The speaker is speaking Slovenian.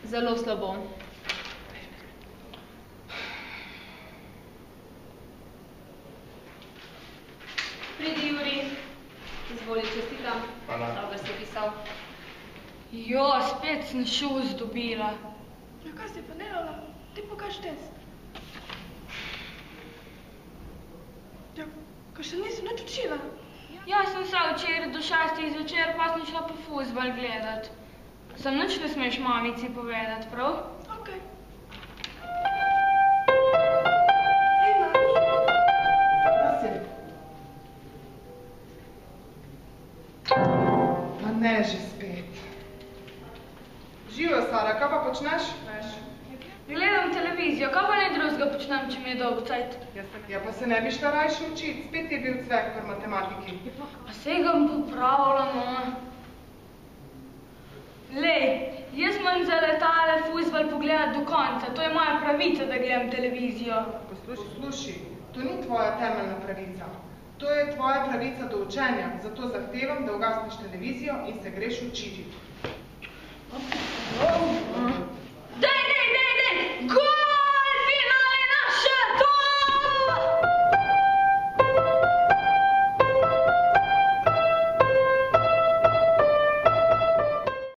Zelo slabo. Pridi, Juri. Izvoli, čestitam. Hvala. Dobro si pisal. Jo, spet sem šuz dobila. Ja, kaj si pa delala? Ti pokaž test. Ja, kaj še nisi nič učila? Jaz sem se včeraj do 6. zvečer, pa sem šla po fuzbal gledat. Sem nič ne smeš mamici povedat, prav? Okej. Pa ne že spet. Živo, Sara, kaj pa počneš? Gledam televizijo, kaj pa ne drugega počnem, če mi je dolgo cajt? Ja, pa se ne bi šla rajši učiti, spet je bil cvek pri matematiki. Pa sej ga bom popravila, no. Lej, jaz moram za letale fuzbal pogledati do konca, to je moja pravica, da gledam televizijo. Poslušaj, to ni tvoja temeljna pravica. To je tvoja pravica do učenja, zato zahtevam, da ugasneš televizijo in se greš učiti.